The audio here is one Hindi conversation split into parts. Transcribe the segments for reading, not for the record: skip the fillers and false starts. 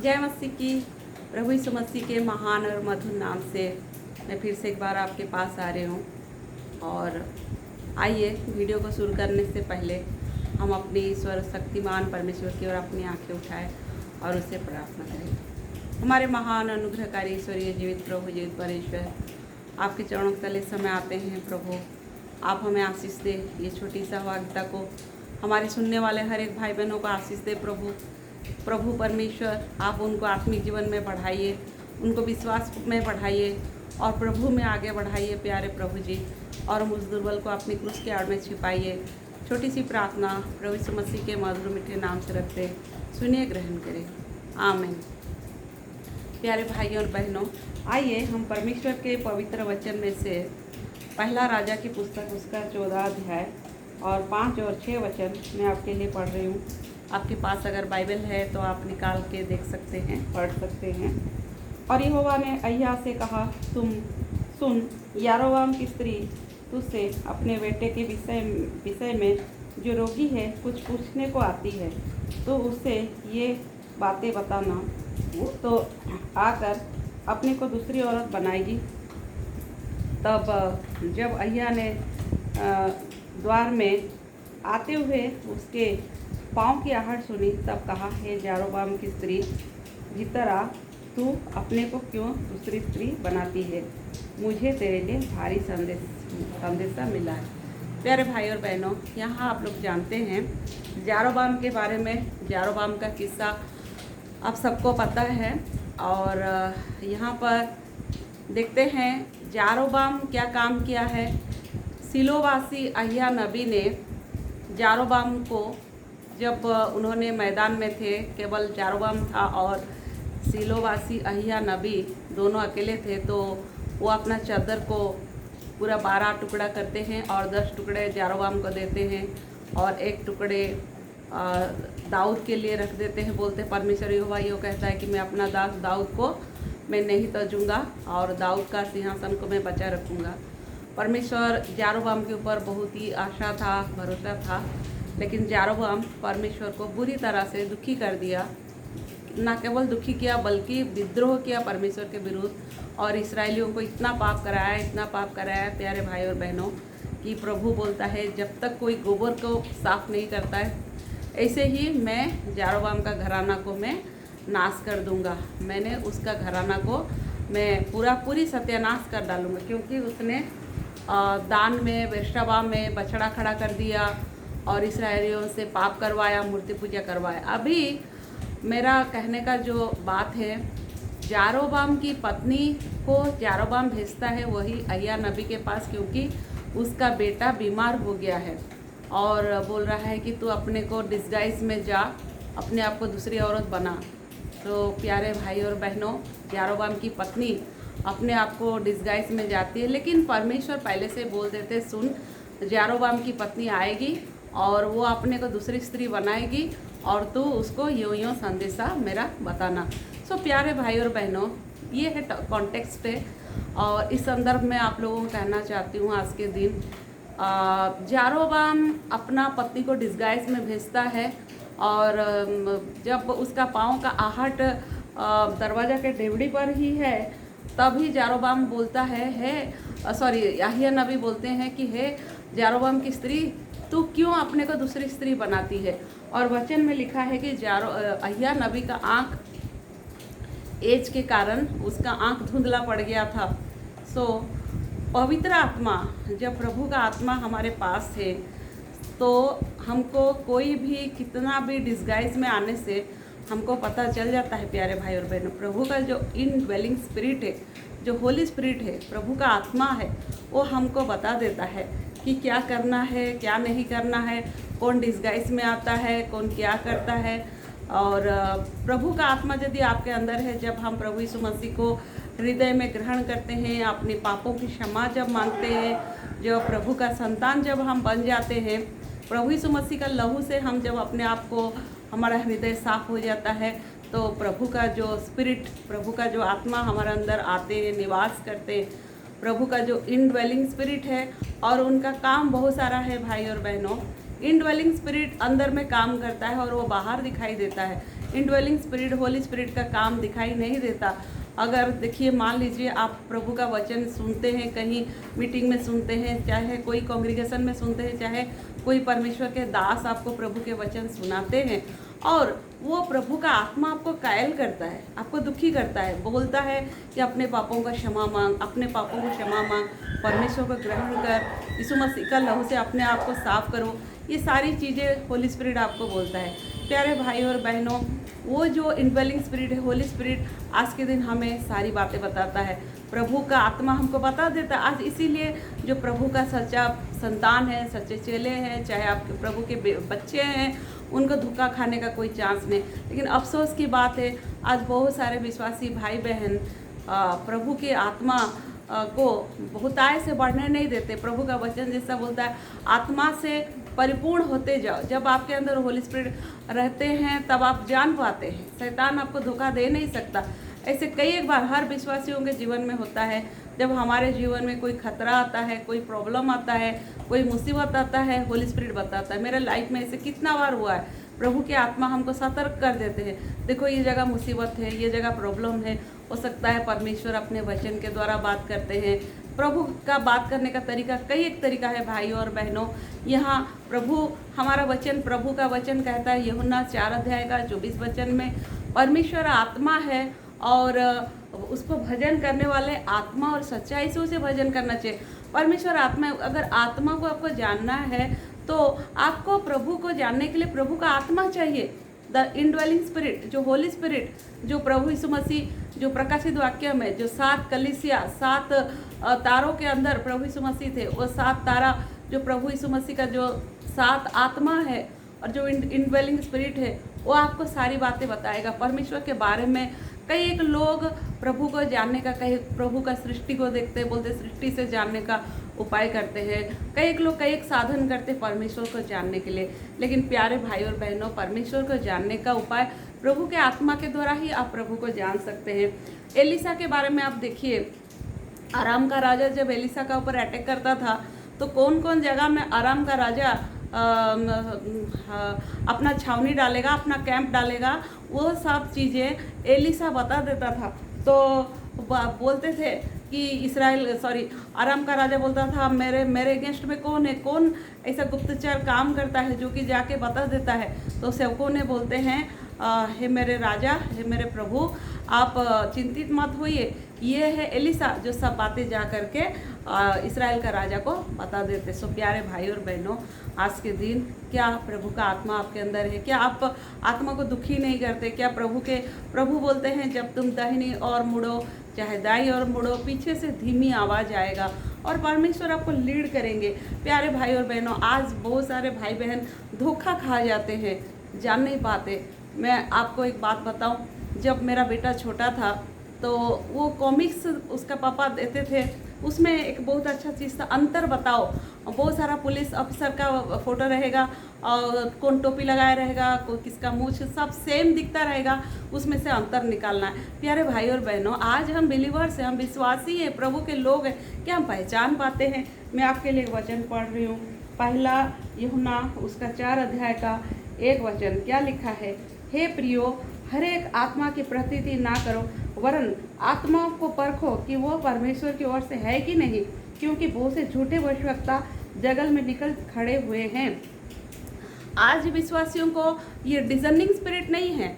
जय मसीह की। प्रभु यीशु मसीह के महान और मधुर नाम से मैं फिर से एक बार आपके पास आ रही हूँ। और आइए वीडियो को शुरू करने से पहले हम अपने ईश्वर शक्तिमान परमेश्वर की ओर अपनी आंखें उठाएं और उससे प्रार्थना करें। हमारे महान अनुग्रहकारी ईश्वरीय जीवित प्रभु जीवित परमेश्वर, आपके चरणों के तले समय आते हैं। प्रभु आप हमें आशीष दे, ये छोटी सहभागिता को हमारे सुनने वाले हर एक भाई बहनों को आशीष दे। प्रभु परमेश्वर आप उनको आत्मिक जीवन में बढ़ाइए, उनको विश्वास में बढ़ाइए और प्रभु में आगे बढ़ाइए प्यारे प्रभु जी। और मुझ दुर्बल को अपनी क्रूस के आड़ में छिपाइए। छोटी सी प्रार्थना प्रभु यीशु मसीह के मधुर मीठे नाम से रखते, सुनिए, ग्रहण करें, आमीन। प्यारे भाइयों और बहनों, आइए हम परमेश्वर के पवित्र वचन में से पहला राजा की पुस्तक उसका 14 अध्याय और 5 और 6 वचन मैं आपके लिए पढ़ रही हूँ। आपके पास अगर बाइबल है तो आप निकाल के देख सकते हैं, पढ़ सकते हैं। और यहोवा ने अय्या से कहा, तुम सुन, यारोबाम की स्त्री तुझसे अपने बेटे के विषय में जो रोगी है कुछ पूछने को आती है, तो उससे ये बातें बताना। वो तो आकर अपने को दूसरी औरत बनाएगी। तब जब अय्या ने द्वार में आते हुए उसके पाँव की आहट सुनी, तब कहा, हे यारोबाम की स्त्री, भीतर आ, तू अपने को क्यों दूसरी स्त्री बनाती है? मुझे तेरे लिए भारी संदेशा मिला है। प्यारे भाई और बहनों, यहाँ आप लोग जानते हैं यारोबाम के बारे में। यारोबाम का किस्सा आप सबको पता है। और यहाँ पर देखते हैं यारोबाम क्या काम किया है। सिलोवासी अय्या नबी ने यारोबाम को, जब उन्होंने मैदान में थे, केवल यारोबाम था और सिलोवासी अय्या नबी दोनों अकेले थे, तो वो अपना चादर को पूरा 12 टुकड़ा करते हैं और 10 टुकड़े यारोबाम को देते हैं और 1 टुकड़े दाऊद के लिए रख देते हैं। बोलते हैं परमेश्वर यहोवा यो कहता है कि मैं अपना दास दाऊद को मैं नहीं तजूँगा और दाऊद का सिंहासन को मैं बचा रखूँगा। परमेश्वर यारोबाम के ऊपर बहुत ही आशा था, भरोसा था, लेकिन यारोबाम परमेश्वर को बुरी तरह से दुखी कर दिया। ना केवल दुखी किया बल्कि विद्रोह किया परमेश्वर के विरुद्ध और इस्राएलियों को इतना पाप कराया प्यारे भाई और बहनों, कि प्रभु बोलता है जब तक कोई गोबर को साफ नहीं करता है, ऐसे ही मैं यारोबाम का घराना को मैं नाश कर दूंगा। मैंने उसका घराना को मैं पूरी सत्यानाश कर डालूंगा, क्योंकि उसने दान में, बेर्शबा में बछड़ा खड़ा कर दिया और इस्राएलियों से पाप करवाया, मूर्ति पूजा करवाया। अभी मेरा कहने का जो बात है, यारोबाम की पत्नी को यारोबाम भेजता है वही अय्या नबी के पास, क्योंकि उसका बेटा बीमार हो गया है और बोल रहा है कि तू अपने को डिस्गाइज में जा, अपने आप को दूसरी औरत बना। तो प्यारे भाई और बहनों, यारोबाम की पत्नी अपने आप को डिस्गाइज में जाती है, लेकिन परमेश्वर पहले से बोल देते, सुन, यारोबाम की पत्नी आएगी और वो अपने को दूसरी स्त्री बनाएगी और तू उसको यूँ संदेशा मेरा बताना। सो प्यारे भाई और बहनों, ये है कॉन्टेक्स्ट है। और इस संदर्भ में आप लोगों को कहना चाहती हूँ, आज के दिन यारोबाम अपना पत्नी को डिस्गाइज में भेजता है और जब उसका पाँव का आहट दरवाज़ा के डेवड़ी पर ही है, तभी यारोबाम बोलता है अय्या नबी बोलते हैं कि हे यारोबाम की स्त्री, तू क्यों अपने को दूसरी स्त्री बनाती है? और वचन में लिखा है कि अय्या नबी का आँख एज के कारण उसका आँख धुंधला पड़ गया था। सो पवित्र आत्मा, जब प्रभु का आत्मा हमारे पास है तो हमको कोई भी कितना भी डिस्गाइज में आने से हमको पता चल जाता है प्यारे भाई और बहनों। प्रभु का जो इनड्वेलिंग स्पिरिट है, जो होली स्पिरिट है, प्रभु का आत्मा है, वो हमको बता देता है कि क्या करना है, क्या नहीं करना है, कौन डिस्गाइज में आता है, कौन क्या करता है। और प्रभु का आत्मा यदि आपके अंदर है, जब हम प्रभु यीशु मसीह को हृदय में ग्रहण करते हैं, अपने पापों की क्षमा जब मांगते हैं, जब प्रभु का संतान जब हम बन जाते हैं, प्रभु यीशु मसीह का लहू से हम जब अपने आप को, हमारा हृदय साफ हो जाता है, तो प्रभु का जो स्पिरिट, प्रभु का जो आत्मा हमारे अंदर आते हैं, निवास करते हैं। प्रभु का जो इनड्वेलिंग स्पिरिट है और उनका काम बहुत सारा है भाई और बहनों। इनड्वेलिंग स्पिरिट अंदर में काम करता है और वो बाहर दिखाई देता है। इंडवेलिंग स्पिरिट, होली स्पिरिट का काम दिखाई नहीं देता। अगर देखिए, मान लीजिए आप प्रभु का वचन सुनते हैं, कहीं मीटिंग में सुनते हैं, चाहे कोई कांग्रेगेशन में सुनते हैं, चाहे कोई परमेश्वर के दास आपको प्रभु के वचन सुनाते हैं, और वो प्रभु का आत्मा आपको कायल करता है, आपको दुखी करता है, बोलता है कि अपने पापों का क्षमा मांग, अपने पापों को क्षमा मांग, परमेश्वर को ग्रहण कर, यीशु मसीह का लहू से अपने आप को साफ करो, ये सारी चीज़ें होली स्पिरिट आपको बोलता है। प्यारे भाई और बहनों, वो जो इनवेलिंग स्पिरिट है, होली स्पिरिट, आज के दिन हमें सारी बातें बताता है। प्रभु का आत्मा हमको बता देता है। आज इसीलिए जो प्रभु का सच्चा संतान है, सच्चे चेले हैं, चाहे आपके प्रभु के बच्चे हैं, उनको धोखा खाने का कोई चांस नहीं। लेकिन अफसोस की बात है, आज बहुत सारे विश्वासी भाई बहन प्रभु के आत्मा को बहुतायत से बढ़ने नहीं देते। प्रभु का वचन जैसा बोलता है, आत्मा से परिपूर्ण होते जाओ। जब आपके अंदर होली स्पिरिट रहते हैं तब आप जान पाते हैं, शैतान आपको धोखा दे नहीं सकता। ऐसे कई एक बार हर विश्वासियों के जीवन में होता है, जब हमारे जीवन में कोई खतरा आता है, कोई प्रॉब्लम आता है, कोई मुसीबत आता है, होली स्पिरिट बताता है। मेरे लाइफ में ऐसे कितना बार हुआ है, प्रभु के आत्मा हमको सतर्क कर देते हैं, देखो ये जगह मुसीबत है, ये जगह प्रॉब्लम है। हो सकता है परमेश्वर अपने वचन के द्वारा बात करते हैं। प्रभु का बात करने का तरीका कई एक तरीका है भाई और बहनों। यहाँ प्रभु हमारा वचन, प्रभु का वचन कहता है यूहन्ना 4 अध्याय का 24 वचन में, परमेश्वर आत्मा है और उसको भजन करने वाले आत्मा और सच्चाई से उसे भजन करना चाहिए। परमेश्वर आत्मा, अगर आत्मा को आपको जानना है तो आपको प्रभु को जानने के लिए प्रभु का आत्मा चाहिए। द इनड्वेलिंग स्पिरिट, जो होली स्पिरिट, जो प्रभु यीशु मसीह, जो प्रकाशित वाक्य में जो 7 कलीसिया, 7 तारों के अंदर प्रभु यीशु मसीह थे, वो 7 तारा जो प्रभु यीशु मसीह का जो 7 आत्मा है और जो इनड्वेलिंग स्पिरिट है, वो आपको सारी बातें बताएगा परमेश्वर के बारे में। कई एक लोग प्रभु को जानने का, कई प्रभु का सृष्टि को देखते हैं, बोलते सृष्टि से जानने का उपाय करते हैं। कई एक लोग कई एक साधन करते परमेश्वर को जानने के लिए। लेकिन प्यारे भाई और बहनों, परमेश्वर को जानने का उपाय प्रभु के आत्मा के द्वारा ही आप प्रभु को जान सकते हैं। एलिसा के बारे में आप देखिए, आराम का राजा जब एलिसा का ऊपर अटैक करता था तो कौन कौन जगह में आराम का राजा अपना छावनी डालेगा, अपना कैंप डालेगा, वो सब चीज़ें एलिसा बता देता था। तो बोलते थे कि आराम का राजा बोलता था मेरे अगेंस्ट में कौन है, कौन ऐसा गुप्तचर काम करता है जो कि जाके बता देता है। तो सेवकों ने बोलते हैं, हे मेरे राजा, हे मेरे प्रभु, आप चिंतित मत होइए, ये है एलिसा जो सब बातें जा करके इस्राएल का राजा को बता देते। सो प्यारे भाई और बहनों, आज के दिन क्या प्रभु का आत्मा आपके अंदर है? क्या आप आत्मा को दुखी नहीं करते? क्या प्रभु बोलते हैं जब तुम दाहिनी ओर मुड़ो चाहे दाई ओर मुड़ो, पीछे से धीमी आवाज़ आएगा और परमेश्वर आपको लीड करेंगे। प्यारे भाई और बहनों, आज बहुत सारे भाई बहन धोखा खा जाते हैं, जान नहीं पाते। मैं आपको एक बात बताऊं, जब मेरा बेटा छोटा था तो वो कॉमिक्स उसका पापा देते थे, उसमें एक बहुत अच्छा चीज़ था, अंतर बताओ। बहुत सारा पुलिस ऑफिसर का फ़ोटो रहेगा और कौन टोपी लगाया रहेगा, कोई किसका मूछ, सब सेम दिखता रहेगा, उसमें से अंतर निकालना है। प्यारे भाई और बहनों, आज हम बिलीवर्स हैं, हम विश्वासी हैं, प्रभु के लोग हैं, क्या हम पहचान पाते हैं? मैं आपके लिए एक वचन पढ़ रही हूँ, पहला यूहन्ना उसका 4 अध्याय का 1 वचन। क्या लिखा है? हे प्रियो, हर एक आत्मा की प्रतीति ना करो, वरन आत्माओं को परखो कि वो परमेश्वर की ओर से है कि नहीं, क्योंकि बहुत से झूठे भविष्यवक्ता जगत में निकल खड़े हुए हैं। आज विश्वासियों को ये डिजर्निंग स्पिरिट नहीं है,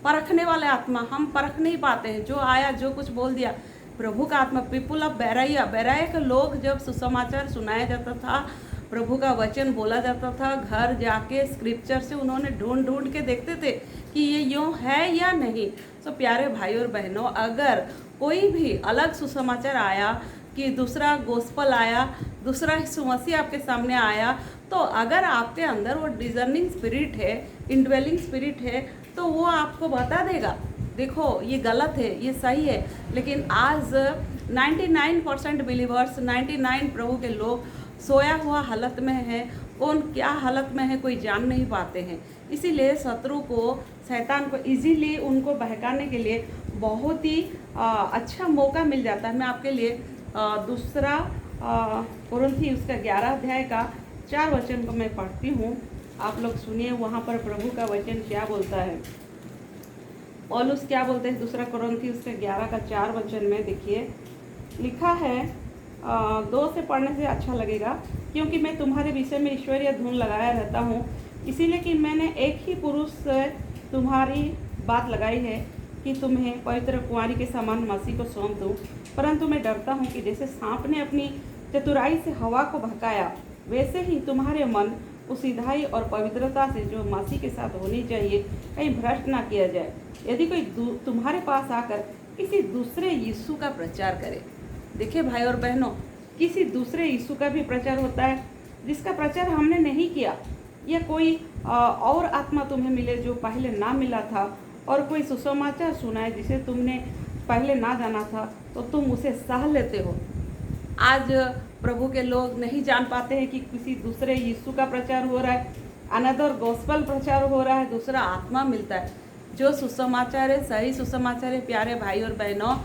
परखने वाले आत्मा, हम परख नहीं पाते हैं, जो आया जो कुछ बोल दिया। प्रभु का आत्मा, पीपुल ऑफ बेराया के लोग जब सुसमाचार सुनाया जाता था, प्रभु का वचन बोला जाता था, घर जाके स्क्रिप्चर से उन्होंने ढूंढ ढूंढ के देखते थे कि ये यूँ है या नहीं। तो प्यारे भाई और बहनों, अगर कोई भी अलग सुसमाचार आया कि दूसरा गोस्पल आया, दूसरा यीशु मसीह आपके सामने आया, तो अगर आपके अंदर वो डिजर्निंग स्पिरिट है, इनड्वेलिंग स्पिरिट है, तो वो आपको बता देगा, देखो ये गलत है, ये सही है। लेकिन आज 99% बिलीवर्स, 99 प्रभु के लोग सोया हुआ हालत में है। कौन क्या हालत में है कोई जान नहीं पाते हैं। इसीलिए शत्रु को, शैतान को इजीली उनको बहकाने के लिए बहुत ही अच्छा मौका मिल जाता है। मैं आपके लिए दूसरा कुरिन्थी उसका 11 अध्याय का 4 वचन को मैं पढ़ती हूँ, आप लोग सुनिए वहाँ पर प्रभु का वचन क्या बोलता है। पौलुस क्या बोलते हैं दूसरा कुरिन्थियों से 11:4 में देखिए लिखा है, 2 से पढ़ने से अच्छा लगेगा, क्योंकि मैं तुम्हारे विषय में ईश्वरीय धुन लगाया रहता हूँ, इसीलिए कि मैंने एक ही पुरुष से तुम्हारी बात लगाई है कि तुम्हें पवित्र कुंवारी के समान मसीह को सौंप दूँ। परंतु मैं डरता हूँ कि जैसे सांप ने अपनी चतुराई से हवा को भड़काया, वैसे ही तुम्हारे मन उस सीधाई और पवित्रता से जो मसीह के साथ होनी चाहिए कहीं भ्रष्ट ना किया जाए। यदि कोई तुम्हारे पास आकर किसी दूसरे यीशु का प्रचार करे, देखिए भाई और बहनों, किसी दूसरे यीशु का भी प्रचार होता है जिसका प्रचार हमने नहीं किया, या कोई और आत्मा तुम्हें मिले जो पहले ना मिला था, और कोई सुसमाचार सुनाए जिसे तुमने पहले ना जाना था, तो तुम उसे सह लेते हो। आज प्रभु के लोग नहीं जान पाते हैं कि किसी दूसरे यीशु का प्रचार हो रहा है, अनदर गॉस्पल प्रचार हो रहा है, दूसरा आत्मा मिलता है। जो सुसमाचार है, सही सुसमाचार है प्यारे भाई और बहनों,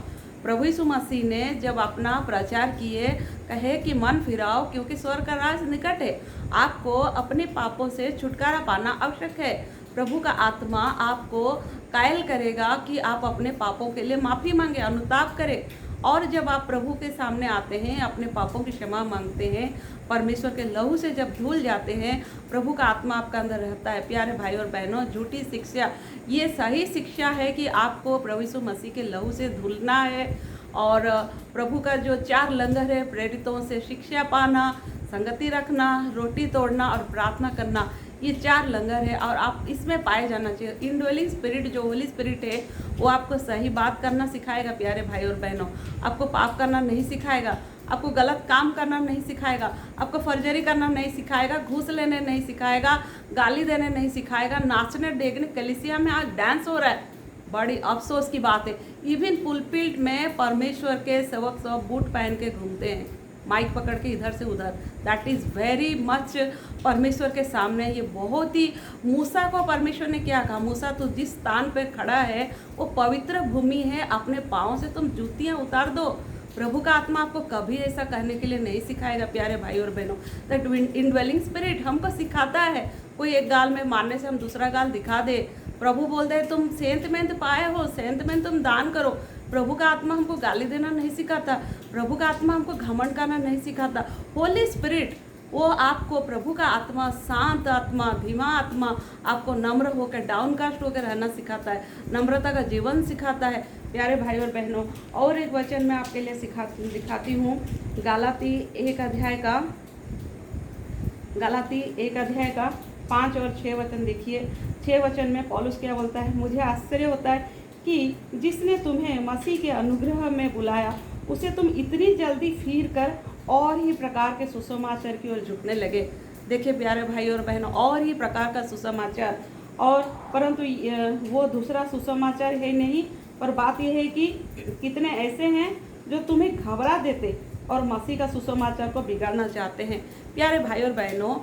प्रभु यीशु मसीह ने जब अपना प्रचार किए, कहे कि मन फिराओ क्योंकि स्वर्ग का राज निकट है। आपको अपने पापों से छुटकारा पाना आवश्यक है। प्रभु का आत्मा आपको कायल करेगा कि आप अपने पापों के लिए माफ़ी मांगे, अनुताप करें। और जब आप प्रभु के सामने आते हैं, अपने पापों की क्षमा मांगते हैं, परमेश्वर के लहू से जब धुल जाते हैं, प्रभु का आत्मा आपका अंदर रहता है। प्यारे भाई और बहनों, झूठी शिक्षा, ये सही शिक्षा है कि आपको प्रभु यीशु मसीह के लहू से धुलना है। और प्रभु का जो 4 लंगर है, प्रेरितों से शिक्षा पाना, संगति रखना, रोटी तोड़ना और प्रार्थना करना, ये 4 लंगर है और आप इसमें पाए जाना चाहिए। इंडवेलिंग स्पिरिट, जो होली स्पिरिट है, वो आपको सही बात करना सिखाएगा प्यारे भाई और बहनों। आपको पाप करना नहीं सिखाएगा, आपको गलत काम करना नहीं सिखाएगा, आपको फर्जरी करना नहीं सिखाएगा, घूस लेने नहीं सिखाएगा, गाली देने नहीं सिखाएगा, नाचने देखने। कलीसिया में आज डांस हो रहा है, बड़ी अफसोस की बात है। इवन पुलपिट में परमेश्वर के सेवक सब बूट पहन के घूमते हैं, माइक पकड़ के इधर से उधर। दैट इज़ वेरी मच परमेश्वर के सामने ये बहुत ही। मूसा को परमेश्वर ने क्या कहा, मूसा तो जिस स्थान पे खड़ा है वो पवित्र भूमि है, अपने पाँव से तुम जूतियाँ उतार दो। प्रभु का आत्मा आपको कभी ऐसा करने के लिए नहीं सिखाएगा प्यारे भाई और बहनों। दैट इनड्वेलिंग स्पिरिट हमको सिखाता है, कोई एक गाल में मारने से हम दूसरा गाल दिखा दे। प्रभु बोलते हैं तुम सेंत में पाए हो, सेंत में तुम दान करो। प्रभु का आत्मा हमको गाली देना नहीं सिखाता, प्रभु का आत्मा हमको घमंड करना नहीं सिखाता। होली स्पिरिट वो आपको, प्रभु का आत्मा शांत आत्मा, धीमा आत्मा, आपको नम्र होकर, डाउनकास्ट होकर रहना सिखाता है, नम्रता का जीवन सिखाता है प्यारे भाई और बहनों। और एक वचन मैं आपके लिए दिखाती हूँ, गलाती 1 अध्याय का 5 और 6 वचन देखिए। 6 वचन में पौलुस क्या बोलता है, मुझे आश्चर्य होता है कि जिसने तुम्हें मसीह के अनुग्रह में बुलाया, उसे तुम इतनी जल्दी फिर कर और ही प्रकार के सुसमाचार की ओर झुकने लगे। देखिए प्यारे भाई और बहनों, और ही प्रकार का सुसमाचार, और परंतु वो दूसरा सुसमाचार है नहीं, पर बात यह है कि कितने ऐसे हैं जो तुम्हें घबरा देते और मसीह का सुसमाचार को बिगाड़ना चाहते हैं। प्यारे भाई और बहनों,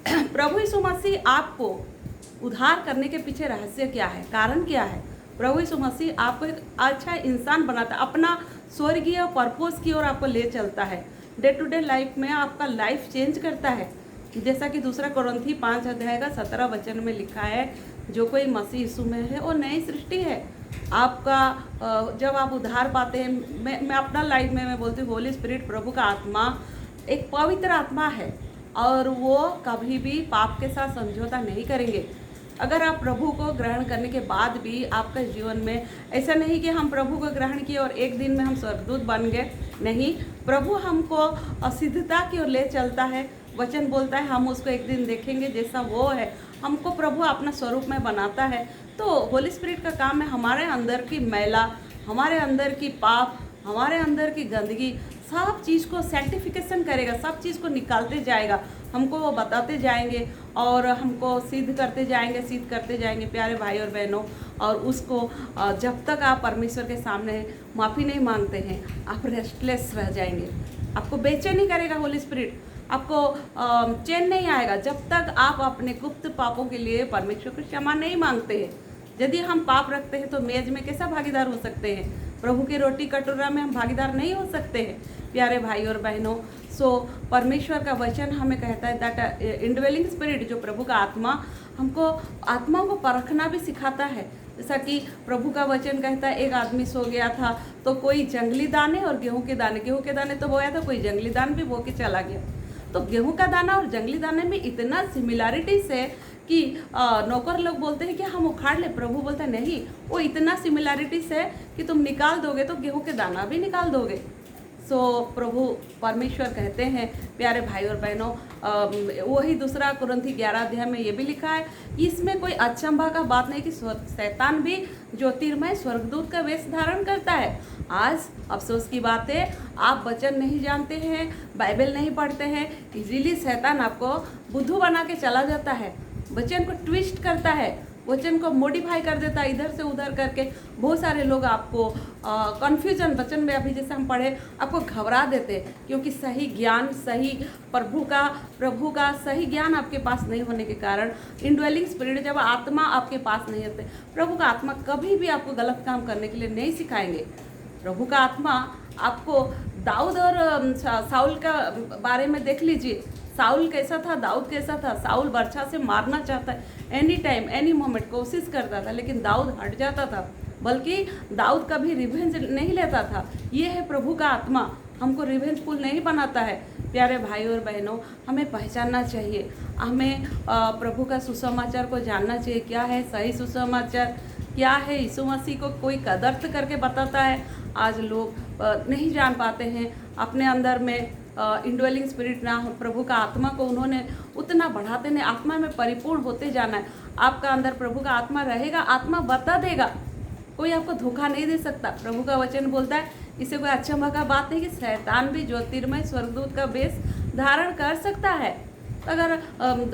प्रभु यीशु मसीह आपको उद्धार करने के पीछे रहस्य क्या है, कारण क्या है? प्रभु यीशु मसीह आपको एक अच्छा इंसान बनाता है, अपना स्वर्गीय पर्पस की ओर आपको ले चलता है। डे टू डे लाइफ में आपका लाइफ चेंज करता है। जैसा कि दूसरा कुरिन्थी 5 अध्याय का 17 वचन में लिखा है, जो कोई मसीह यीशु में है वो नई सृष्टि है। आपका जब आप उद्धार पाते हैं, मैं अपना लाइफ में मैं बोलती हूँ, होली स्पिरिट, प्रभु का आत्मा एक पवित्र आत्मा है और वो कभी भी पाप के साथ समझौता नहीं करेंगे। अगर आप प्रभु को ग्रहण करने के बाद भी आपका जीवन में ऐसा नहीं कि हम प्रभु को ग्रहण किए और एक दिन में हम स्वर्गदूत बन गए, नहीं, प्रभु हमको सिद्धता की ओर ले चलता है। वचन बोलता है हम उसको एक दिन देखेंगे जैसा वो है, हमको प्रभु अपना स्वरूप में बनाता है। तो होली स्पिरिट का काम है हमारे अंदर की मैला, हमारे अंदर की पाप, हमारे अंदर की गंदगी, सब चीज़ को सैंक्टिफिकेशन करेगा, सब चीज़ को निकालते जाएगा, हमको वो बताते जाएंगे और हमको सिद्ध करते जाएंगे प्यारे भाई और बहनों। और उसको जब तक आप परमेश्वर के सामने माफ़ी नहीं मांगते हैं, आप रेस्टलेस रह जाएंगे। आपको बेचैनी करेगा होली स्पिरिट, आपको चैन नहीं आएगा जब तक आप अपने गुप्त पापों के लिए परमेश्वर को क्षमा नहीं मांगते हैं। यदि हम पाप रखते हैं तो मेज में कैसा भागीदार हो सकते हैं? प्रभु की रोटी कटोरा में हम भागीदार नहीं हो सकते हैं प्यारे भाई और बहनों। सो परमेश्वर का वचन हमें कहता है दैट इंडवेलिंग स्पिरिट, जो प्रभु का आत्मा, हमको आत्मा को परखना भी सिखाता है। जैसा कि प्रभु का वचन कहता है, एक आदमी सो गया था तो कोई जंगली दाने और गेहूं के दाने तो बोया था, कोई जंगली दाने भी बो के चला गया। तो गेहूं का दाना और जंगली दाने में इतना सिमिलैरिटीज है कि नौकर लोग बोलते हैं कि हम उखाड़ ले, प्रभु बोलता है नहीं, वो इतना सिमिलैरिटीज है कि तुम निकाल दोगे तो गेहूं के दाना भी निकाल दोगे। सो प्रभु परमेश्वर कहते हैं प्यारे भाई और बहनों, वही 2 कुरिन्थी 11 अध्याय में ये भी लिखा है, इसमें कोई अचंभा का बात नहीं कि शैतान भी ज्योतिर्मय स्वर्गदूत का वेश धारण करता है। आज अफसोस की बात है, आप वचन नहीं जानते हैं, बाइबल नहीं पढ़ते हैं, इजीली शैतान आपको बुद्धू बना के चला जाता है, वचन को ट्विस्ट करता है, वचन को मॉडिफाई कर देता है, इधर से उधर करके बहुत सारे लोग आपको कन्फ्यूजन, वचन में अभी जैसे हम पढ़े, आपको घबरा देते, क्योंकि सही ज्ञान, सही प्रभु का सही ज्ञान आपके पास नहीं होने के कारण, इंडवेलिंग स्पिरिट, जब आत्मा आपके पास नहीं होते, प्रभु का आत्मा कभी भी आपको गलत काम करने के लिए नहीं सिखाएंगे। प्रभु का आत्मा आपको दाऊद और साउल का बारे में देख लीजिए, साउल कैसा था, दाऊद कैसा था। साउल बर्छा से मारना चाहता है, एनी टाइम एनी मोमेंट कोशिश करता था, लेकिन दाऊद हट जाता था, बल्कि दाऊद कभी रिवेंज नहीं लेता था। ये है प्रभु का आत्मा, हमको रिवेंजफुल नहीं बनाता है। प्यारे भाई और बहनों, हमें पहचानना चाहिए, हमें प्रभु का सुसमाचार को जानना चाहिए, क्या है सही सुसमाचार, क्या है यीशु मसीह को कोई कदर्थ करके बताता है। आज लोग नहीं जान पाते हैं, अपने अंदर में इंडवेलिंग स्पिरिट ना हो, प्रभु का आत्मा को उन्होंने उतना बढ़ाते नहीं, आत्मा में परिपूर्ण होते जाना है। आपका अंदर प्रभु का आत्मा रहेगा, आत्मा बता देगा, कोई आपको धोखा नहीं दे सकता। प्रभु का वचन बोलता है, इससे कोई अच्छा का बात नहीं कि शैतान भी ज्योतिर्मय स्वर्गदूत का वेश धारण कर सकता है। अगर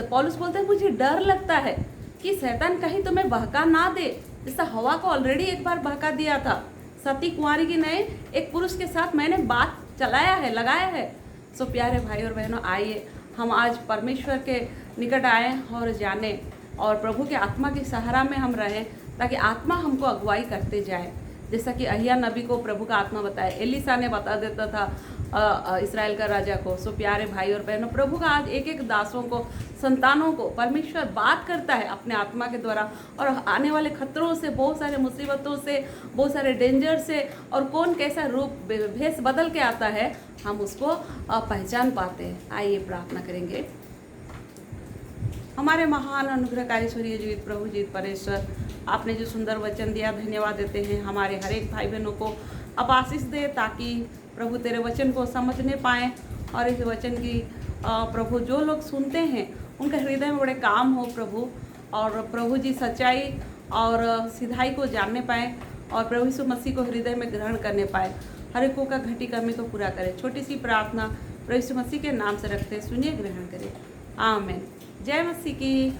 पौलुस बोलते हैं, मुझे डर लगता है कि शैतान कहीं तुम्हें बहका ना दे, जैसा हवा को ऑलरेडी एक बार बहका दिया था, सती कुंवारी की नहीं, एक पुरुष के साथ मैंने बात चलाया है, लगाया है। सो प्यारे भाई और बहनों, आइए हम आज परमेश्वर के निकट आए और जाने, और प्रभु के आत्मा के सहारा में हम रहें, ताकि आत्मा हमको अगुवाई करते जाए। जैसा कि अहिया नबी को प्रभु का आत्मा बताया, एलिसा ने बता देता था इस्राएल का राजा को। सो प्यारे भाई और बहनों, प्रभु का आज एक एक दासों को, संतानों को परमेश्वर बात करता है अपने आत्मा के द्वारा, और आने वाले खतरों से, बहुत सारे मुसीबतों से, बहुत सारे डेंजर से, और कौन कैसा रूप भेष बदल के आता है, हम उसको पहचान पाते हैं। आइए प्रार्थना करेंगे। हमारे महान अनुग्रहकारी ईश्वरीय जीवित प्रभु जीवित परमेश्वर, आपने जो सुंदर वचन दिया, धन्यवाद देते हैं। हमारे हर एक भाई बहनों को आप आशीष दे, ताकि प्रभु तेरे वचन को समझने पाएँ, और इस वचन की प्रभु जो लोग सुनते हैं उनके हृदय में बड़े काम हो प्रभु, और प्रभु जी सच्चाई और सिधाई को जानने पाएँ, और प्रभु यीशु मसीह को हृदय में ग्रहण करने पाए। हर एक का घटी कमी को पूरा करें। छोटी सी प्रार्थना प्रभु यीशु मसीह के नाम से रखते हैं, सुनिए, ग्रहण करें। आमीन। जय मसीह की।